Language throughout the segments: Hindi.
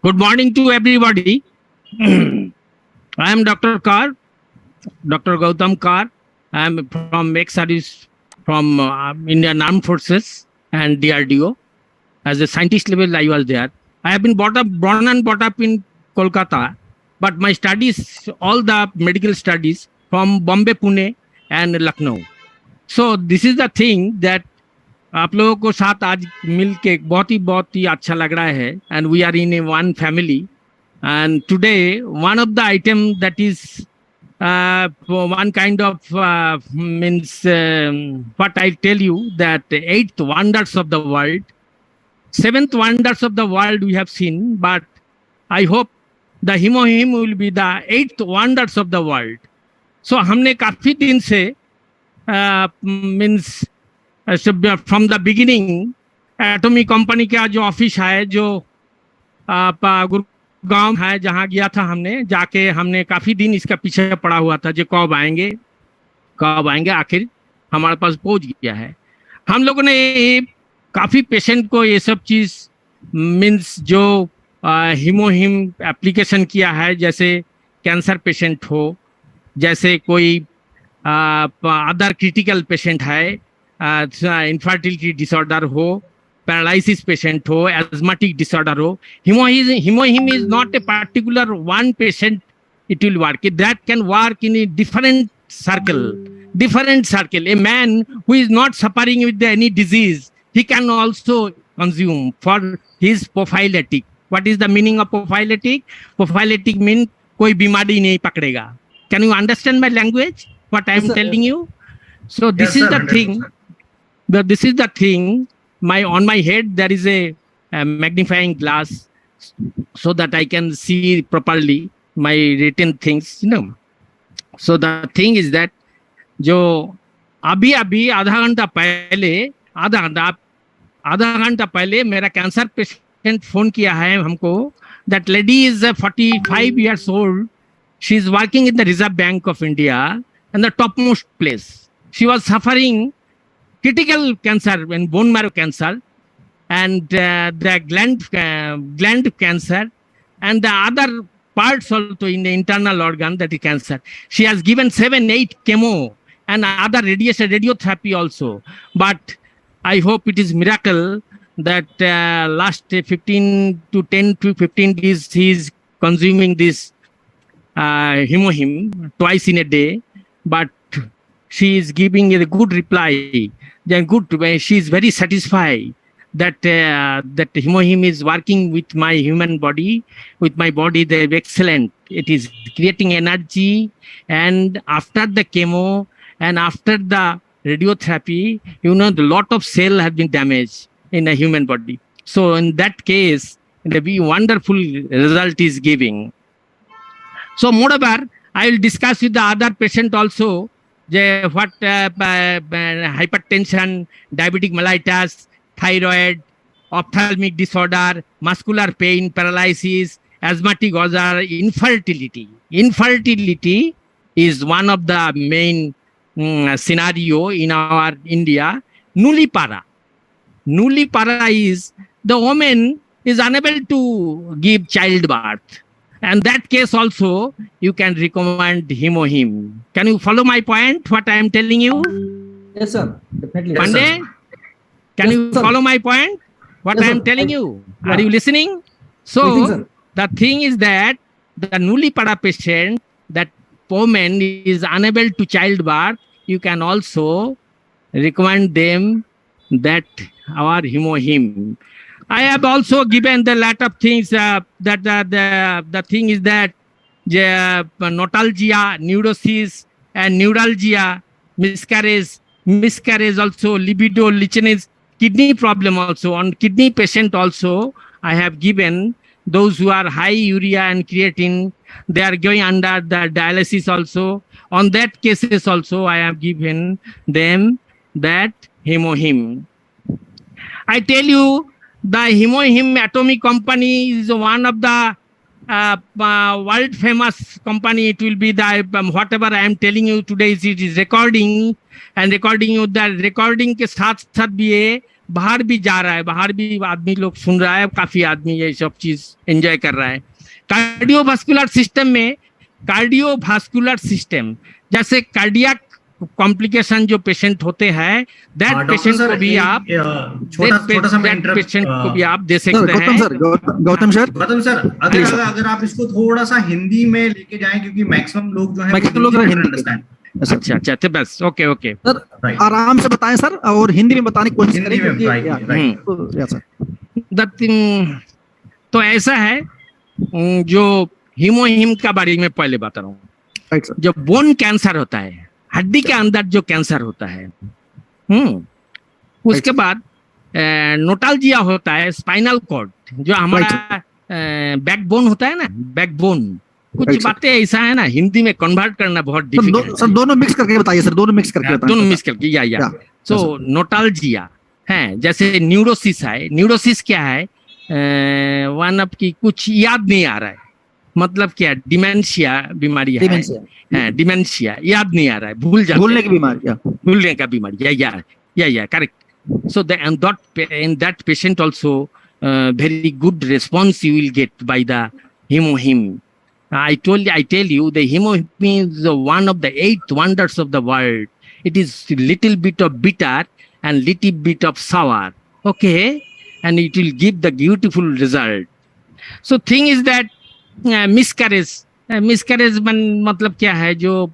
Good morning to everybody. I am Dr. Kar, Dr. Gautam Kar. I am from ex-service from Indian Armed Forces and DRDO. As a scientist level, I was there. I have been born and brought up in Kolkata, but my studies, all the medical studies from Bombay, Pune and Lucknow. So this is the thing that आप लोगों को साथ आज मिल के बहुत ही अच्छा लग रहा है and we are in a one family and today one of the item that is one kind of means what I tell you that eighth wonders of the world, seventh wonders of the world we have seen, but I hope the Himohim will be the eighth wonders of the world. So हमने काफी दिन से means from the beginning atomic company का जो ऑफिस है जो गुड़गांव है जहाँ गया था हमने काफी दिन इसका पीछे पड़ा हुआ था जो कब आएंगे आखिर हमारे पास पहुंच गया है। हम लोगों ने काफी पेशेंट को ये सब चीज मीन्स जो हिमोहिम एप्लीकेशन किया है, जैसे कैंसर पेशेंट हो, जैसे कोई अदर क्रिटिकल पेशेंट है, इनफर्टिलिटी डिसऑर्डर हो, पैरालिसिस पेशेंट हो, एस्थमेटिक डिसऑर्डर हो, हिमोहिम is not a particular one patient. It will work. That can work in a different circle. A man who is not suffering with any disease, he can also consume for his prophylactic. What is the meaning of prophylactic? Prophylactic means कोई बीमारी नहीं पकड़ेगा. Can you understand my language? What I am telling you? So this is the thing. This is the thing. On my head there is a magnifying glass so that I can see properly my written things. So the thing is that जो अभी आधा घंटा पहले मेरा कैंसर पेशेंट फोन किया है हमको. That lady is 45 years old. She is working in the Reserve Bank of India and the topmost place. She was suffering critical cancer and bone marrow cancer and the gland cancer and the other parts also in the internal organ, that is cancer. She has given 7-8 chemo and other radiotherapy also. But I hope it is miracle that last 10 to 15 days he is consuming this Himohim twice in a day. But she is giving a good reply. She is very satisfied that that Himohim is working with my human body, with my body. They're excellent. It is creating energy, and after the chemo and after the radiotherapy, the lot of cell have been damaged in a human body. So in that case, the wonderful result is giving. So moreover, I will discuss with the other patient also what hypertension, diabetic mellitus, thyroid, ophthalmic disorder, muscular pain, paralysis, asthmatic ulcer, infertility. Infertility is one of the main scenario in our India. Nullipara is the woman is unable to give childbirth. And that case also, you can recommend Himohim. Can you follow my point, what I am telling you? Yes, sir. Definitely. Pandey, can you follow my point, what I am telling you? Yeah. Are you listening? So, the thing is that the Nullipara patient, that woman is unable to childbirth, you can also recommend them that our Himohim. I have also given the lot of things that the thing is that notalgia, neurosis, and neuralgia, miscarriage also, libido, lichenase, kidney problem also. On kidney patient also, I have given those who are high urea and creatine, they are going under the dialysis also. On that cases also, I have given them that Himohim. I tell you, the Himohim Atomic Company is one of the world famous company. It will be the whatever I am telling you today. It is recording and recording you. The recording के साथ भी बाहर भी जा रहा है, बाहर भी आदमी लोग सुन रहा है, काफी आदमी ये सब चीज एंजॉय कर रहा है। कार्डियोवास्कुलर सिस्टम में, कार्डियोवास्कुलर सिस्टम जैसे कार्डियक कॉम्प्लिकेशन जो पेशेंट होते हैं, दैट पेशेंट को भी आप पेशेंट को भी आप दे सकते हैं। गौतम सर, अगर आप इसको थोड़ा सा हिंदी में लेके जाएं, क्योंकि मैक्सिमम लोग जो है हिंदी। अच्छा तो बस ओके सर आराम से बताएं सर, और हिंदी में बताने की कोशिश करें। तो ऐसा है, जो हीमोहीम का बारे में पहले बता रहा हूँ। जो बोन कैंसर होता है, हड्डी के अंदर जो कैंसर होता है, उसके बाद नोटाल्जिया होता है, स्पाइनल कॉर्ड जो हमारा बैकबोन होता है ना, बैकबोन। कुछ बातें ऐसा है ना, हिंदी में कन्वर्ट करना बहुत डिफिकल्ट है। सर दोनों मिक्स करके बताइए सर, दोनों मिक्स करके या सो नोटाल्जिया है, जैसे न्यूरोसिस है। न्यूरोसिस क्या है? वन अप की कुछ याद नहीं आ रहा है, मतलब क्या, डिमेंशिया बीमारी है, डिमेंशिया, याद नहीं आ रहा है, भूलने की बीमारी, भूलने का बीमारी, या correct. So in that patient also very good response you will get by the hemohim. I tell you, the hemohim is one of the 8 wonders of the world. It is little bit of bitter and little bit of sour, okay, and it will give the beautiful result. So thing is that miscarriage मतलब क्या है, जो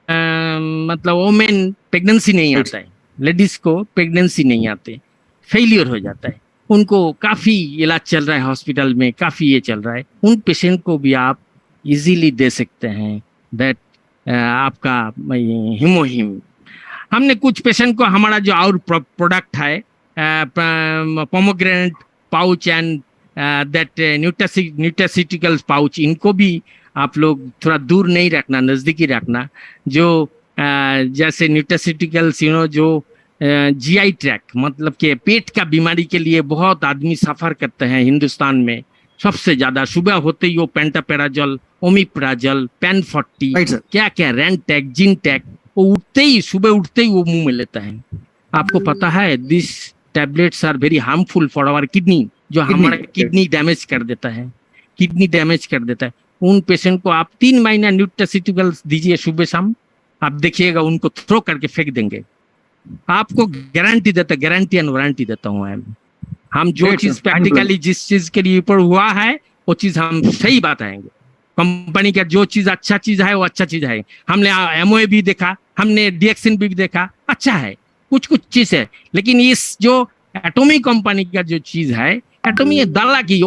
मतलब वोमेन प्रेगनेंसी नहीं आता है, लेडीज को प्रेगनेंसी नहीं आते, फेलियर हो जाता है, उनको काफी इलाज चल रहा है हॉस्पिटल में, काफी ये चल रहा है, उन पेशेंट को भी आप इजीली दे सकते हैं दैट आपका हीमोहीम। हमने कुछ पेशेंट को हमारा जो और प्रोडक्ट है pomegranate pouch and that nutraceuticals pouch, इनको भी आप लोग थोड़ा दूर नहीं रखना, नजदीकी रखना। जो जैसे न्यूट्रास्यूटिकल्स जो जीआई ट्रैक, मतलब कि पेट का बीमारी के लिए बहुत आदमी सफर करते हैं हिंदुस्तान में सबसे ज्यादा। सुबह होते ही वो पेंटापेराजोल, ओमिप्राजोल, पेन 40 क्या क्या रेंटैक, जिनटैक, वो उठते ही, सुबह उठते ही वो मुंह में लेता है। आपको पता है this tablets are very harmful for our kidney, जो हमारा किडनी डैमेज कर देता है, किडनी डैमेज कर देता है। उन पेशेंट को आप 3 महीना न्यूट्रास्यूटिकल्स दीजिए सुबह शाम, आप देखिएगा उनको थ्रो करके फेंक देंगे। आपको गारंटी गारंटी एंड वारंटी देता हूँ। हम जो चीज प्रैक्टिकली जिस चीज के लिए ऊपर हुआ है वो चीज हम सही बताएंगे। कंपनी का जो चीज अच्छा चीज है वो अच्छा चीज है। हमने एमओए भी देखा, हमने डीएक्सिन भी देखा, अच्छा है, कुछ चीज है। लेकिन इस जो एटॉमी कंपनी का जो चीज है, एटॉमी दला की,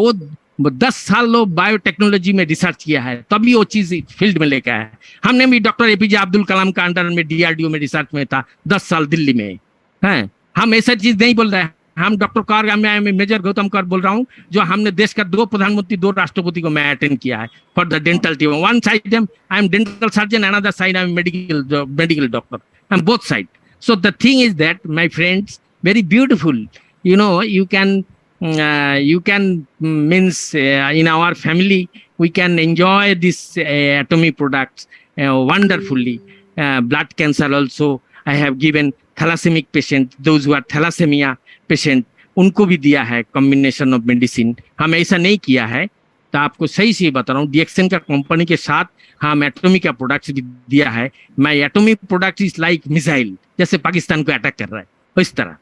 वो 10 साल लोग बायोटेक्नोलॉजी में रिसर्च किया है, तभी वो चीज फील्ड में लेकर आया है। हमने भी डॉक्टर एपीजे अब्दुल कलाम का अंडर में डीआरडीओ में रिसर्च में था 10 साल दिल्ली में, है। हम ऐसा चीज नहीं बोल रहे हैं। हम डॉक्टर कर, मैं मेजर गौतम कर बोल रहा हूँ, जो हमने देश का 2 प्रधानमंत्री 2 राष्ट्रपति को मैं अटेंड किया है for the dental team. One side I am dental surgeon, another side I am medical doctor, I am both side. So the thing is that, my friends, very beautiful. You can means in our family we can enjoy this atomy products wonderfully. Blood cancer also I have given thalassaemic patient, those who are thalassemia patient, उनको भी दिया है combination of medicine। हम ऐसा नहीं किया है, तो आपको सही से बता रहा हूँ। डीएक्सन का कंपनी के साथ हम एटॉमी का प्रोडक्ट्स भी दिया है। मैं एटॉमी प्रोडक्ट इज लाइक मिसाइल, जैसे पाकिस्तान को अटैक कर रहा है इस तरह।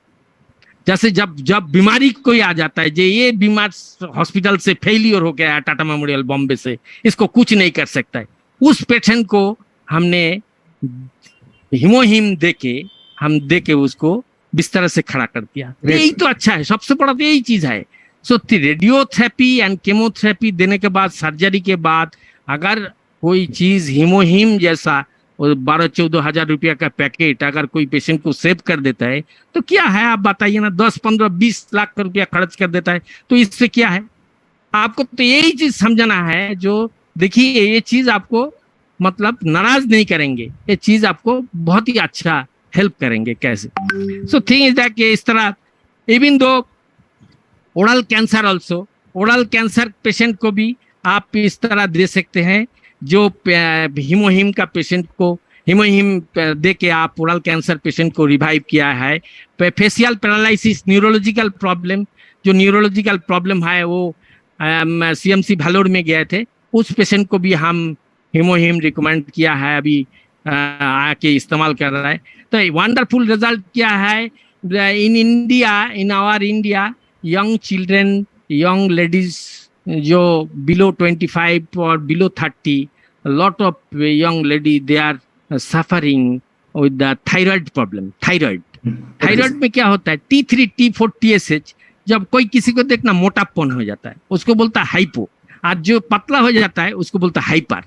जैसे जब बीमारी कोई आ जाता है, ये बीमार हॉस्पिटल से फेलियर हो गया है, टाटा मेमोरियल बॉम्बे से, इसको कुछ नहीं कर सकता है, उस पेशेंट को हमने हीमोहीम देके उसको बिस्तर से खड़ा कर दिया। यही तो अच्छा है, सबसे बड़ा तो यही चीज है। सो रेडियोथेरेपी एंड केमोथेरेपी देने के बाद, सर्जरी के बाद, अगर कोई चीज हीमोहीम जैसा 12-14 हजार रुपया का पैकेट अगर कोई पेशेंट को सेव कर देता है, तो क्या है आप बताइए ना। 10-15-20 लाख रुपया खर्च कर देता है, तो इससे क्या है। आपको तो यही चीज समझना है। जो देखिए, ये चीज आपको मतलब नाराज नहीं करेंगे, ये चीज आपको बहुत ही अच्छा हेल्प करेंगे। कैसे? सो थिंग इज दैट इस तरह, even though oral cancer also, oral cancer patient को भी आप इस तरह दे सकते हैं। जो हीमोहीम का पेशेंट को हिमोहिम दे के आप ओरल कैंसर पेशेंट को रिवाइव किया है। फेशियल पैरालिसिस, न्यूरोलॉजिकल प्रॉब्लम, जो न्यूरोलॉजिकल प्रॉब्लम है वो सीएमसी भालोर में गए थे, उस पेशेंट को भी हम हिमोहिम रिकमेंड किया है, अभी आके इस्तेमाल कर रहा है। तो वंडरफुल रिजल्ट क्या है in India, in our India, young children, young ladies जो बिलो 25 और below 30, lot of young lady they are suffering with the thyroid problem. Thyroid में क्या होता है, T3, T4, TSH, जब कोई किसी को देखना मोटापन हो जाता है उसको बोलता है हाइपो, और जो पतला हो जाता है उसको बोलता है hyper.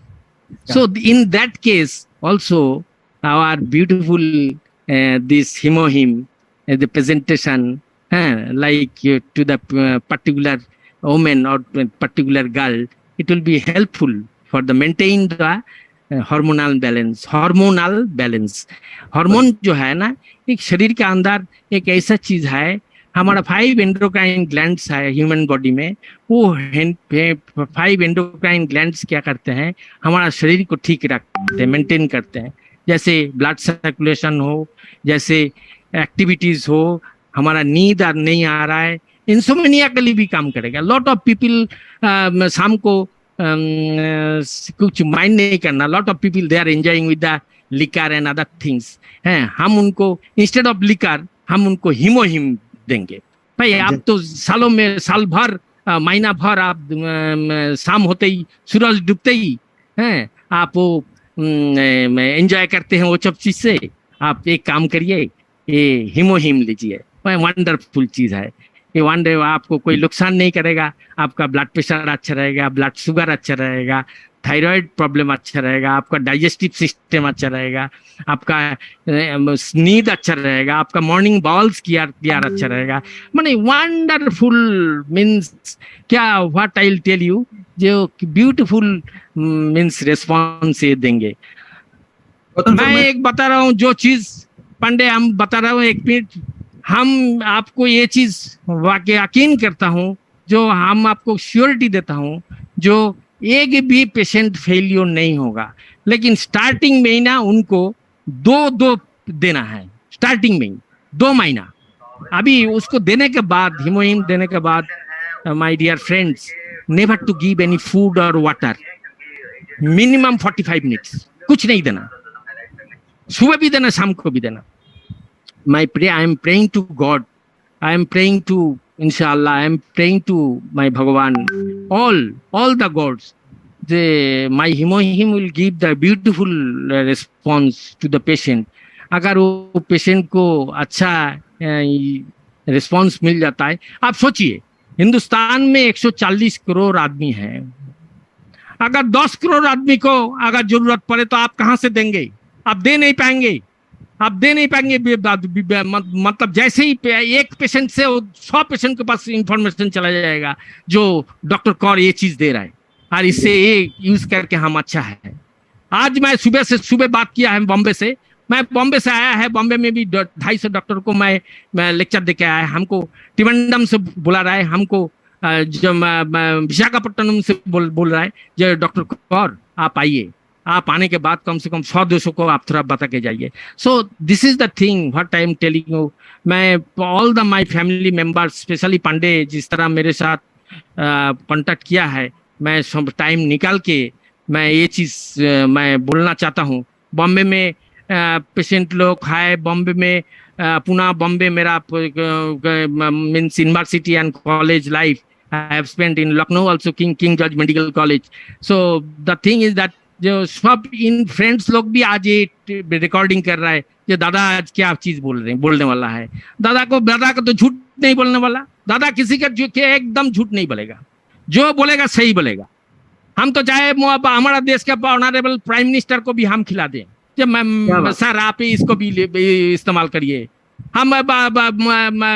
So in that case also our beautiful this hemohim, the presentation like to the particular woman or particular girl, it will be helpful for the maintain the hormonal balance। Hormone जो है ना, एक शरीर के अंदर एक ऐसा चीज है, हमारा 5 एंडोक्राइन ग्लैंड्स है ह्यूमन बॉडी में, वो 5 एंडोक्राइन ग्लैंड्स क्या करते हैं, हमारा शरीर को ठीक रखते हैं, मेंटेन करते हैं। जैसे ब्लड सर्कुलेशन हो, जैसे एक्टिविटीज हो, हमारा नींद नहीं आ रहा है, इंसोम्निया के लिए भी काम करेगा। लॉट ऑफ पीपल शाम को कुछ माइंड नहीं करना, lot of people they are enjoying with the liquor and other things हैं, हम उनको इंस्टेड ऑफ लिकर हम उनको हिमोहिम देंगे। भाई आप तो सालों में, साल भर, महीना भर आप शाम होते ही, सूरज डूबते ही हैं, आप वो एंजॉय करते हैं वो सब चीज से। आप एक काम करिए, ये हिमोहिम लीजिए, वंडरफुल चीज है ये। वंडर आपको कोई नुकसान नहीं करेगा, आपका ब्लड प्रेशर अच्छा रहेगा, ब्लड शुगर अच्छा रहेगा, थायराइड प्रॉब्लम अच्छा रहेगा, आपका डाइजेस्टिव सिस्टम अच्छा रहेगा, आपका नींद अच्छा रहेगा, आपका मॉर्निंग बाउल्स क्लियर अच्छा रहेगा। माने वंडरफुल मीन्स क्या, what I will tell you, जो ब्यूटीफुल मीन्स रेस्पॉन्स ये देंगे। मैं एक बता रहा हूँ जो चीज, पांडे हम बता रहा हूँ, एक मिनट, हम आपको ये चीज वाकई यकीन करता हूँ, जो हम आपको श्योरिटी देता हूँ, जो एक भी पेशेंट फेलियर नहीं होगा। लेकिन स्टार्टिंग में ही ना उनको 2 देना है, स्टार्टिंग में ही 2 महीना। अभी उसको देने के बाद, हिमोहिम देने के बाद, my dear friends, never to give any food और वाटर, मिनिमम 45 मिनट्स, कुछ नहीं देना, सुबह भी देना, शाम को भी देना। I am praying to God, I am praying to Inshallah, I am praying to my Bhagavan, all the gods, my himohim will give the beautiful response to the patient। अगर वो पेशेंट को अच्छा रिस्पॉन्स मिल जाता है, आप सोचिए हिंदुस्तान में 140 करोड़ आदमी हैं, अगर 10 करोड़ आदमी को अगर जरूरत पड़े तो आप कहाँ से देंगे? आप दे नहीं पाएंगे, आप दे नहीं पाएंगे। मतलब जैसे ही एक पेशेंट से 100 पेशेंट के पास इंफॉर्मेशन चला जाएगा जो डॉक्टर कौर ये चीज दे रहा है, और इससे ये यूज करके हम अच्छा है। आज मैं सुबह बात किया है बॉम्बे से, मैं बॉम्बे से आया है, बॉम्बे में भी 250 डॉक्टर को मैं लेक्चर दे के आया है। हमको त्रिवेंद्रम से बुला रहा है, हमको जो विशाखापट्टनम से बोल रहा है, जो डॉक्टर कौर आप आइए, आप आने के बाद कम से कम 100-200 को आप थोड़ा बता के जाइए। So this is the thing what I am telling you. मैं all the my family members, specially Pandey जिस तरह मेरे साथ कांटेक्ट किया है, मैं सब टाइम निकाल के मैं ये चीज मैं बोलना चाहता हूँ। बॉम्बे में पेशेंट लोग है, बॉम्बे में पुणे बॉम्बे मेरा means university and college life I have spent in Lucknow also, king George medical college. So the thing is that जो सब इन फ्रेंड्स लोग भी आज ये रिकॉर्डिंग कर रहा है, जो दादा आज क्या चीज बोलने वाला है। दादा को तो झूठ नहीं बोलने वाला, दादा किसी का एकदम झूठ नहीं बोलेगा, जो बोलेगा सही बोलेगा। हम तो चाहे हमारा देश के ऑनरेबल प्राइम मिनिस्टर को भी हम खिला दें, जब मैं सर आप इसको भी इस्तेमाल करिए। हम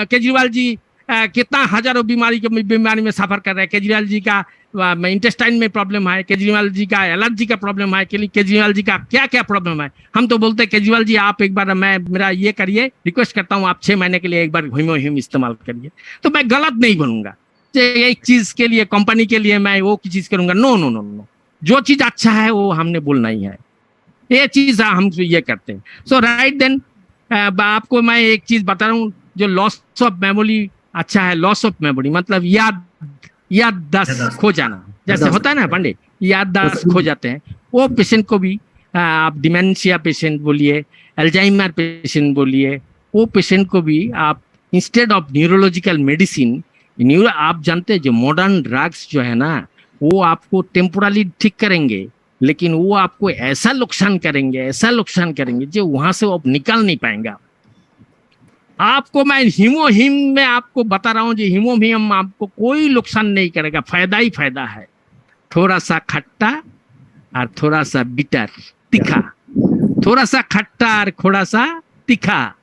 केजरीवाल जी कितना हजारों बीमारी में सफर कर रहे हैं। केजरीवाल जी का इंटेस्टाइन में प्रॉब्लम है, केजरीवाल जी का एलर्जी का प्रॉब्लम है, केजरीवाल जी का क्या क्या प्रॉब्लम है। हम तो बोलते हैं केजरीवाल जी आप एक बार मेरा ये करिए, रिक्वेस्ट करता हूँ आप 6 महीने के लिए एक बार हिमोहिम इस्तेमाल करिए। तो मैं गलत नहीं बोलूंगा, एक चीज के लिए कंपनी के लिए मैं वो चीज करूंगा। नो नो नो नो, जो चीज अच्छा है वो हमने बोलना ही है। ये चीज हम ये करते हैं। सो राइट देन आपको मैं एक चीज बता रहा हूँ, जो लॉस ऑफ मेमोरी अच्छा है, लॉस ऑफ मेमोरी मतलब याददाश्त खो जाना, जैसे होता है ना पंडित, याददाश्त खो जाते हैं, वो पेशेंट को भी आप डिमेंशिया पेशेंट बोलिए, अल्जाइमर पेशेंट बोलिए, वो पेशेंट को भी आप इंस्टेड ऑफ न्यूरोलॉजिकल मेडिसिन, आप जानते हैं जो मॉडर्न ड्रग्स जो है ना, वो आपको टेम्पोरली ठीक करेंगे, लेकिन वो आपको ऐसा नुकसान करेंगे जो वहां से वो निकल नहीं पाएंगा। आपको मैं हीमोहिम में आपको बता रहा हूँ, जो हीमोहिम आपको कोई नुकसान नहीं करेगा, फायदा ही फायदा है। थोड़ा सा खट्टा और थोड़ा सा बिटर तीखा, थोड़ा सा खट्टा और थोड़ा सा तीखा,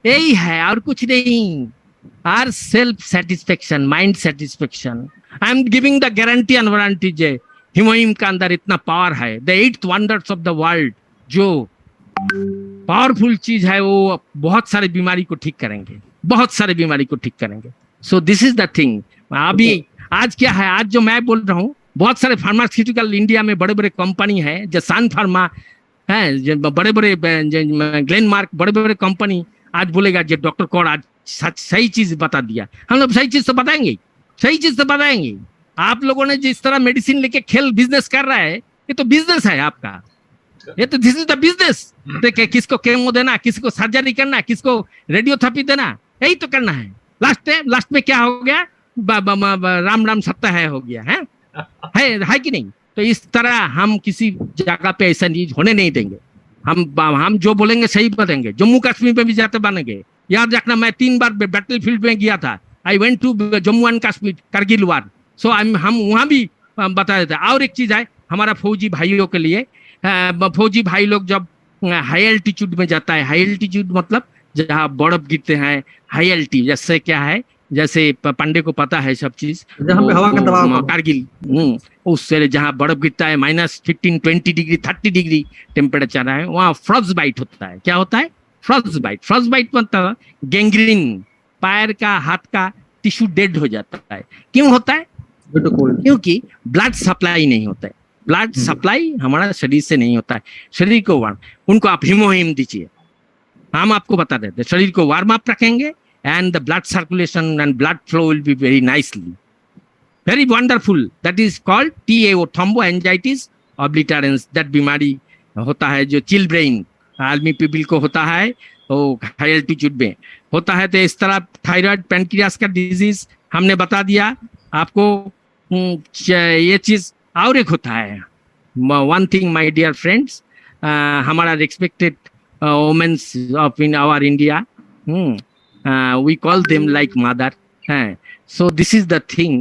यही है और कुछ नहीं। Our self satisfaction, mind satisfaction. I am giving the guarantee and warranty जे हीमोहिम का अंदर इतना पावर है, the 8th wonders of the world, जो पावरफुल चीज है, वो बहुत सारे बीमारी को ठीक करेंगे, बहुत सारे बीमारी को ठीक करेंगे। सो दिस इज द थिंग। अभी आज क्या है, आज जो मैं बोल रहा हूँ, बहुत सारे फार्मास्यूटिकल इंडिया में बड़े बड़े कंपनी है, जो सन फार्मा है, बड़े बड़े ग्लेनमार्क, बड़े बड़े कंपनी आज बोलेगा जो डॉक्टर कौर आज सही चीज बता दिया। हम लोग सही चीज तो बताएंगे, सही चीज तो बताएंगे। आप लोगों ने जिस तरह मेडिसिन लेके खेल बिजनेस कर रहा है, ये तो बिजनेस है आपका, ये तो दिस इज द बिजनेस। देखिए, किसको केमो देना, किसको सर्जरी करना, किसको रेडियोथेरेपी देना, यही तो करना है। लास्ट में क्या हो गया, राम राम सत्ता है हो गया है कि नहीं? तो इस तरह हम किसी जगह पे ऐसा चीज होने नहीं देंगे। हम जो बोलेंगे सही बताएंगे। जम्मू कश्मीर में भी जाते बनेंगे, याद रखना। मैं 3 बार बैटल फील्ड में गया था। I went to Jammu and Kashmir, Kargil war. सो हम वहां भी बता देते। और एक चीज है हमारा फौजी भाइयों के लिए, फौजी भाई लोग जब हाई एल्टीट्यूड में जाता है, हाई एल्टीट्यूड मतलब जहाँ बर्फ गिरते हैं, हाई एल्टी जैसे क्या है, जैसे पांडे को पता है सब चीज, हवा का दबाव, कारगिल, उससे जहाँ बर्फ गिरता है -15, 20 डिग्री, 30 डिग्री टेम्परेचर है, वहाँ फ्रॉस्ट बाइट होता है। क्या होता है? Frost bite. फ्रॉस्ट बाइट मतलब गैंग्रीन, पैर का हाथ का टिश्यू डेड हो जाता है। क्यों होता है? क्योंकि ब्लड सप्लाई नहीं होता है। ब्लड सप्लाई हमारा शरीर से नहीं होता है। शरीर को वार्म, उनको आप हीमोहिम दीजिए, हम आपको बता देते हैं। शरीर को वार्म अप रखेंगे and the blood circulation and blood flow will be very nicely, very wonderful. That is called TAO, thromboangiitis obliterans. that बीमारी होता है जो चिल ब्रेन आर्मी पीपल को होता है, वो हाई एल्टीट्यूड में होता है। तो इस तरह थायराइड, पैनक्रियास का डिजीज हमने बता दिया आपको। ये चीज और एक होता है, one thing my dear friends, हमारा respected womens of in our India, we call them like mother. So this is the thing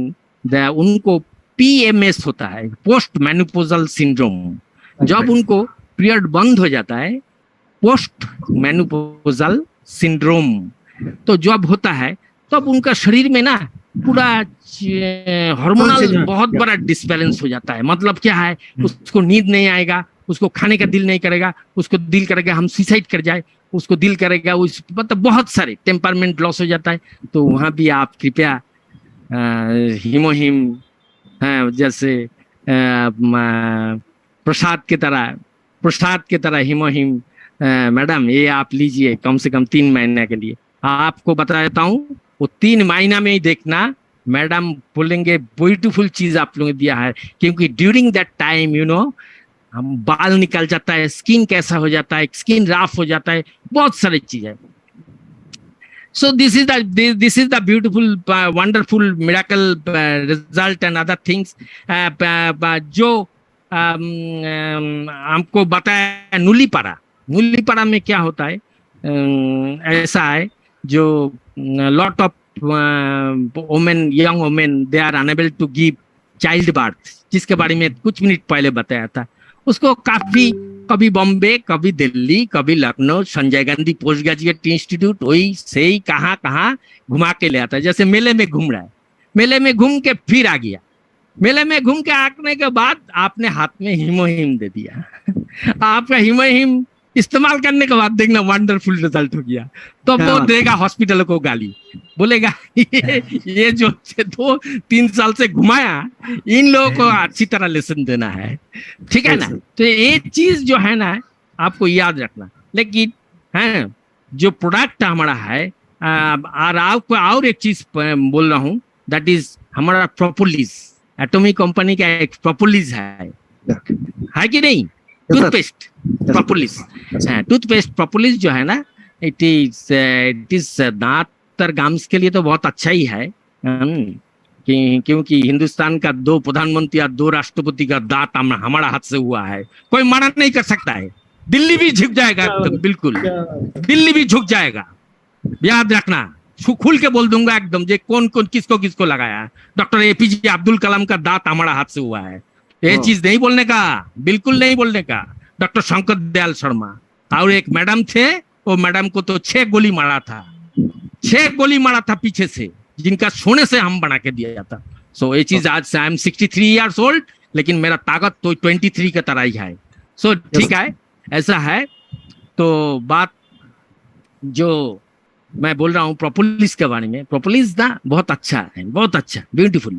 that उनको PMS होता है, पोस्ट मेनोपोजल सिंड्रोम। जब उनको पीरियड बंद हो जाता है, पोस्ट मेनोपोजल सिंड्रोम, तो जब होता है तब उनका शरीर में ना पूरा हार्मोनल बहुत बड़ा डिसबैलेंस हो जाता है। मतलब क्या है, उसको नींद नहीं आएगा, उसको खाने का दिल नहीं करेगा, उसको दिल करेगा हम सुसाइड कर जाए, उसको दिल करेगा उस, मतलब बहुत सारे टेम्परमेंट लॉस हो जाता है। तो वहाँ भी आप कृपया हीमोहिम जैसे प्रसाद के तरह हीमोहिम मैडम ये आप लीजिए कम से कम 3 महीने के लिए। आपको बता देता हूँ, वो 3 महीना में ही देखना मैडम बोलेंगे ब्यूटीफुल चीज आप लोगों ने दिया है। क्योंकि ड्यूरिंग दैट टाइम हम बाल निकल जाता है, स्किन कैसा हो जाता है, स्किन राफ हो जाता है, बहुत सारी चीज है। सो this is the beautiful wonderful miracle result and other things जो हमको बताया। नुलीपाड़ा में क्या होता है, ऐसा है जो lot of women, young women, they are unable to give child birth, जिसके बारे में कुछ मिनट पहले बताया था। उसको काफी, कभी बॉम्बे, कभी दिल्ली, कभी Lucknow, Sanjay Gandhi post graduate institute, वही से ही कहाँ घुमा के ले आता है। जैसे मेले में घूम रहा है, मेले में घूम के फिर आ गया, मेले में घूम के आने के बाद आपने हाथ में हीमोहिम दे दिया। आपका हीमोहिम इस्तेमाल करने के बाद देखना वंडरफुल रिजल्ट हो गया। तो वो देगा हॉस्पिटल को गाली, बोलेगा ये जो 2-3 साल से घुमाया, इन लोगों को अच्छी तरह लेसन देना है, ठीक है ना। तो ये चीज जो है ना, आपको याद रखना। लेकिन है जो प्रोडक्ट हमारा है, और आपको और एक चीज बोल रहा हूँ, दैट इज हमारा प्रोपोलिस। एटॉमिक कंपनी का एक प्रोपोलिस है कि नहीं? टूथपेस्ट प्रोपोलिस, टूथपेस्ट प्रोपोलिस जो है ना, इट इज दांत और गम्स के लिए तो बहुत अच्छा ही है। क्योंकि हिंदुस्तान का 2 प्रधानमंत्री या 2 राष्ट्रपति का दांत हमारा हाथ से हुआ है, कोई मना नहीं कर सकता है। दिल्ली भी झुक जाएगा एकदम, बिल्कुल दिल्ली भी झुक जाएगा, याद रखना। खुल के बोल दूंगा एकदम, जे कौन कौन किसको किसको लगाया। डॉक्टर एपीजे अब्दुल कलाम का दांत हमारा हाथ से हुआ है, ये चीज नहीं बोलने का, बिल्कुल नहीं बोलने का। डॉक्टर शंकर दयाल शर्मा और एक मैडम थे, वो मैडम को तो 6 गोली मारा था, 6 गोली मारा था पीछे से, जिनका सोने से हम बना के दिया जाता। सो ये चीज आज से आई एम 63 ईयर्स ओल्ड, लेकिन मेरा ताकत तो 23 की तरह ही है। सो ठीक है, ऐसा है। तो बात जो मैं बोल रहा हूँ प्रोपोलिस के बारे में, प्रोपोलिस ना बहुत अच्छा है, बहुत अच्छा, ब्यूटीफुल।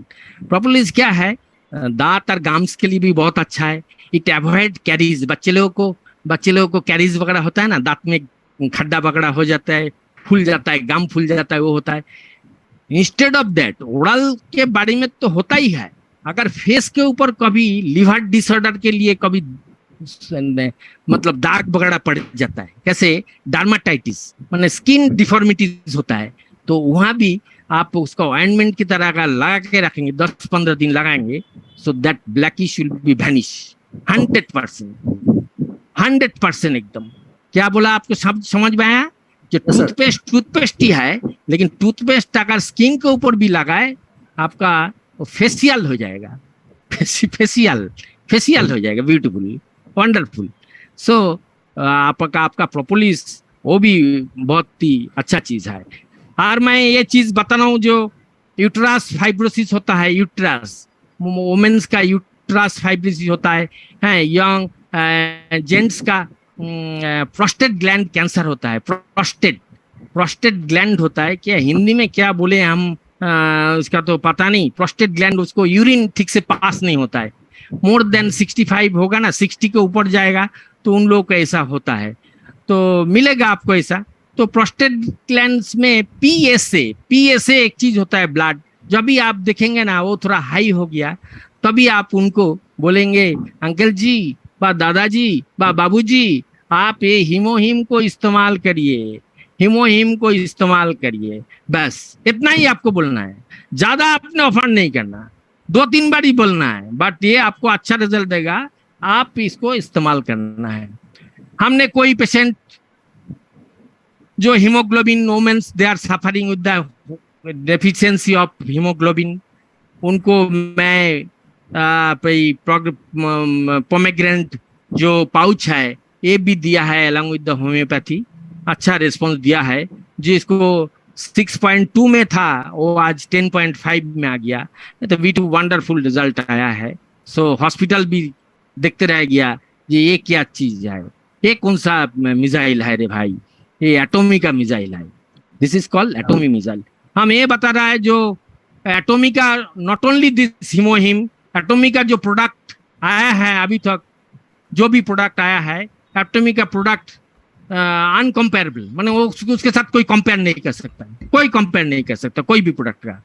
प्रोपोलिस क्या है? दांत और गम्स के लिए भी बहुत अच्छा है। It avoid carries. बच्चे लोगों को कैरीज वगैरह होता है ना, दांत में खड्डा वगैरह हो जाता है, फूल जाता है, गम फूल जाता है, वो होता है। इंस्टेड ऑफ दैट, ओरल के बारे में तो होता ही है। अगर फेस के ऊपर कभी लिवर डिसऑर्डर के लिए कभी मतलब दाग वगैरह पड़ जाता है, कैसे डर्माटाइटिस माने स्किन डिफॉर्मिटीज होता है, तो वहां भी आप उसको ऑइंटमेंट की तरह का लगा के रखेंगे, 10-15 दिन लगाएंगे, so that blackish will be vanish 100%, 100% एकदम। क्या बोला आपको सब समझ में आया? जो टूथपेस्ट ही है, लेकिन टूथपेस्ट अगर स्किन के ऊपर भी लगाए, आपका फेशियल हो जाएगा, फेशियल हो जाएगा, ब्यूटीफुल, वंडरफुल। सो आपका प्रोपोलिस वो भी बहुत ही अच्छा चीज है। और मैं ये चीज बता रहा हूँ, जो यूट्रस फाइब्रोसिस होता है, यूट्रस वुमेन्स का यूट्रस फाइब्रोसिस होता है, यंग जेंट्स का प्रोस्टेट ग्लैंड कैंसर होता है, प्रोस्टेट ग्लैंड होता है, क्या हिंदी में क्या बोले हम, उसका तो पता नहीं। प्रोस्टेट ग्लैंड, उसको यूरिन ठीक से पास नहीं होता है, मोर देन 65 होगा ना, 60 के ऊपर जाएगा तो उन लोगों को ऐसा होता है, तो मिलेगा आपको ऐसा। तो प्रोस्टेट ग्लैंड्स में पीएसए एक चीज होता है, ब्लड। जब भी आप देखेंगे ना वो थोड़ा हाई हो गया, तभी आप उनको बोलेंगे अंकल जी बा दादाजी बा बाबूजी, आप ये हीमोहिम को इस्तेमाल करिए, हीमोहिम को इस्तेमाल करिए, बस इतना ही आपको बोलना है। ज्यादा आपने ऑफर नहीं करना, 2-3 बार ही बोलना है, बट ये आपको अच्छा रिजल्ट देगा, आप इसको इस्तेमाल करना है। हमने कोई पेशेंट जो haemoglobin, women's they are suffering with the deficiency of haemoglobin, उनको मैं पोमेग्रेनेट जो पाउच है ये भी दिया है अलॉन्ग विद द होम्योपैथी, अच्छा रिस्पॉन्स दिया है। जिसको 6.2 में था वो आज 10.5 में आ गया, तो V2 वंडरफुल रिजल्ट आया है। सो हॉस्पिटल भी देखते रह गया ये क्या चीज है, ये कौन सा मिसाइल है रे भाई, ये एटॉमी का मिसाइल है, दिस इज कॉल्ड एटॉमी मिसाइल। हम ये बता रहा है जो एटॉमी का, नॉट ओनली दिस हीमोहिम, एटॉमी का जो प्रोडक्ट आया है अभी तक, जो भी प्रोडक्ट आया है एटॉमी का प्रोडक्ट अनकम्पेरेबल, माने वो उसके साथ कोई कंपेयर नहीं कर सकता, कोई कंपेयर नहीं कर सकता कोई भी प्रोडक्ट का।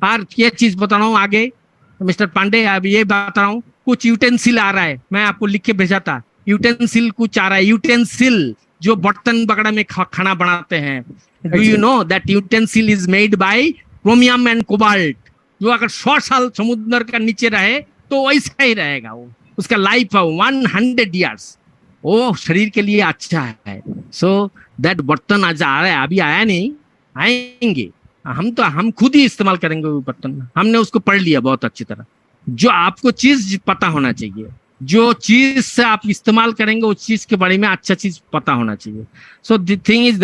और ये चीज बता रहा हूँ आगे मिस्टर पांडे, अब ये बता रहा हूँ, कुछ यूटेंसिल आ रहा है, मैं आपको लिख के भेजा था, यूटेंसिल कुछ आ रहा है, यूटेंसिल जो बर्तन वगैरह में खाना बनाते हैं। Do you know that utensil is made by chromium and cobalt, जो अगर 100 साल समुद्र का नीचे रहे तो वैसा ही रहेगा, वो उसका लाइफ है 100 ईयर्स, वो शरीर के लिए अच्छा है। सो दैट बर्तन आज आ रहा है, अभी आया नहीं, आएंगे, हम खुद ही इस्तेमाल करेंगे वो बर्तन, हमने उसको पढ़ लिया बहुत अच्छी तरह। जो आपको चीज पता होना चाहिए, जो चीज से आप इस्तेमाल करेंगे उस चीज के बारे में अच्छा चीज पता होना चाहिए। So the thing is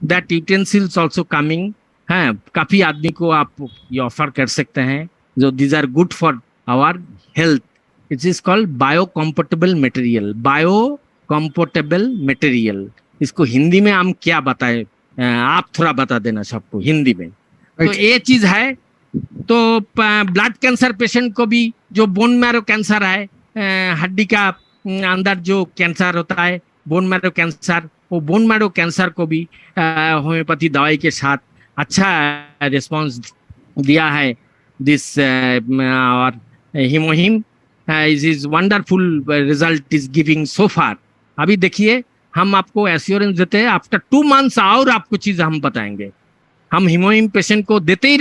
that utensils also coming है, काफी आदमी को आप ये ऑफर कर सकते हैं, जो these are good for our health. It is called biocompatible material, biocompatible material. इसको हिंदी में हम क्या बताएं, आप थोड़ा बता देना सबको हिंदी में। तो ये चीज है। तो ब्लड कैंसर पेशेंट को भी, जो बोन मैरो कैंसर है, हड्डी का अंदर जो कैंसर होता है, बोन मैरो कैंसर, वो बोन मैरो कैंसर को भी होम्योपैथी दवाई के साथ अच्छा रिस्पांस दिया है। दिस और हिमोहिम is wonderful result is giving so far. अभी देखिए हम आपको एश्योरेंस देते हैं, आफ्टर 2 months और आपको चीज हम बताएंगे। हम हिमोहिम पेशेंट को देते ही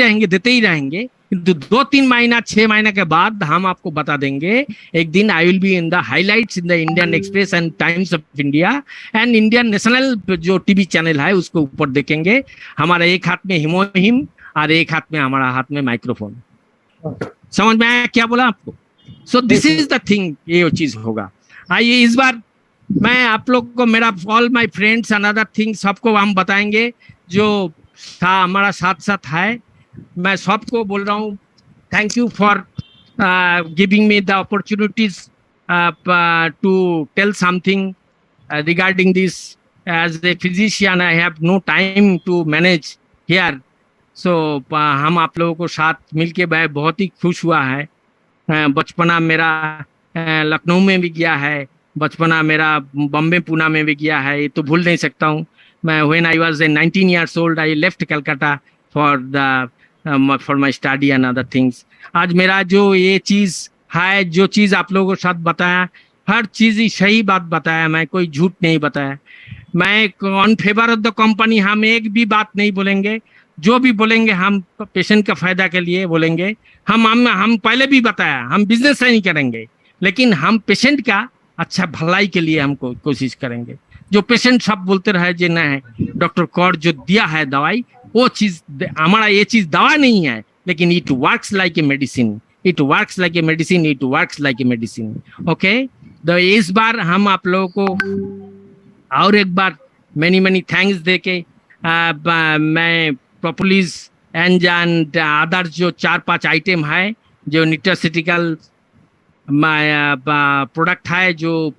रहेंगे, किंतु 2-3 महीना 6 महीने के बाद हम आपको बता देंगे। एक दिन I will be in the highlights in the Indian express and times of India and Indian national जो टीवी चैनल है उसको ऊपर देखेंगे। हमारा एक हाथ में हिमोहिम और एक हाथ में हमारा हाथ में माइक्रोफोन। समझ में आया क्या बोला आपको? सो दिस इज द थिंग, ये चीज होगा। आइए इस बार मैं आप लोग को, मेरा all my friends and other things सबको हम बताएंगे जो हमारा साथ साथ है। मैं सबको बोल रहा हूँ thank you for giving me the opportunities to tell something regarding this. As a physician I have no time to manage here. सो हम आप लोगों को साथ मिलके मैं बहुत ही खुश हुआ है। बचपना मेरा लखनऊ में भी गया है, बचपना मेरा बॉम्बे पूना में भी गया है, ये तो भूल नहीं सकता हूँ मैं। When I was 19 years old I left Calcutta for my study and other things. आज मेरा जो ये चीज है, जो चीज आप लोगों के साथ बताया, हर चीज ही सही बात बताया, मैं कोई झूठ नहीं बताया। मैं on favour of the company हम एक भी बात नहीं बोलेंगे। जो भी बोलेंगे हम पेशेंट का फायदा के लिए बोलेंगे। हम पहले भी बताया हम बिजनेस नहीं करेंगे, लेकिन हम पेशेंट का अच्छा भलाई के लिए हम कोशिश करेंगे। जो पेशेंट सब बोलते रहे जे ना है डॉक्टर कौर जो दिया है दवाई, वो चीज हमारा ये चीज दवा नहीं है, लेकिन it works like a medicine, it works like a medicine, it works like a medicine. Okay, तो इस बार हम आप लोगों को और एक बार मेनी थैंक्स देके मैं प्रोपोलिस एंड अदर जो 4-5 आइटम है जो न्यूट्रास्यूटिकल प्रोडक्ट है, जो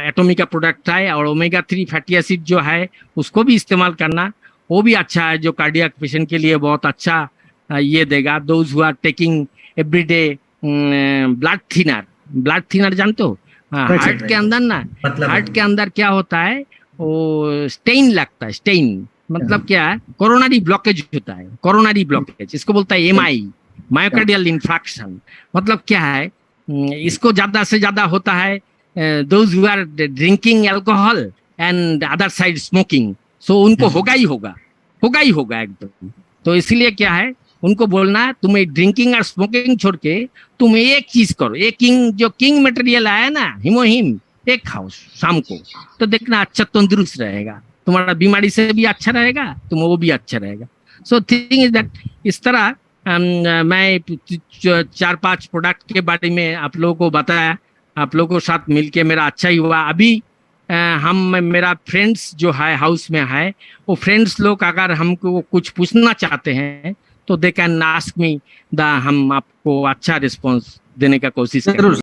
एटोमिक का प्रोडक्ट है, और ओमेगा 3 फैटी एसिड जो है उसको भी इस्तेमाल करना, वो भी अच्छा है, जो कार्डियक पेशेंट के लिए बहुत अच्छा ये देगा। Those who are taking everyday blood thinner जानते हो? हार्ट के अंदर ना, हार्ट के अंदर क्या होता है, वो स्टेन लगता है। स्टेन मतलब क्या है? कोरोनरी ब्लॉकेज होता है, कोरोनरी ब्लॉकेज इसको बोलता है एमआई, मायोकार्डियल इंफ्रैक्शन। मतलब क्या है, इसको ज्यादा से ज्यादा होता है those who are drinking alcohol and other side smoking. So उनको होगा ही होगा एकदम। तो इसलिए क्या है, उनको बोलना है तुम्हें ड्रिंकिंग और स्मोकिंग छोड़ के तुम एक चीज करो, एक किंग मटेरियल आया ना हिमोहिम, एक खाओ शाम को, तो देखना अच्छा तंदुरुस्त रहेगा, तुम्हारा बीमारी से भी अच्छा रहेगा, तुम वो भी अच्छा रहेगा। सो थिंग इज दैट, इस तरह मैं 4-5 प्रोडक्ट के बारे में आप लोगों को बताया। आप लोगों के साथ मिलके मेरा अच्छा ही हुआ। अभी मेरा फ्रेंड्स जो है हाउस में है, वो फ्रेंड्स लोग अगर हमको कुछ पूछना चाहते हैं तो दे कैन आस्क मी, हम आपको अच्छा रिस्पॉन्स देने का कोशिश करेंगे।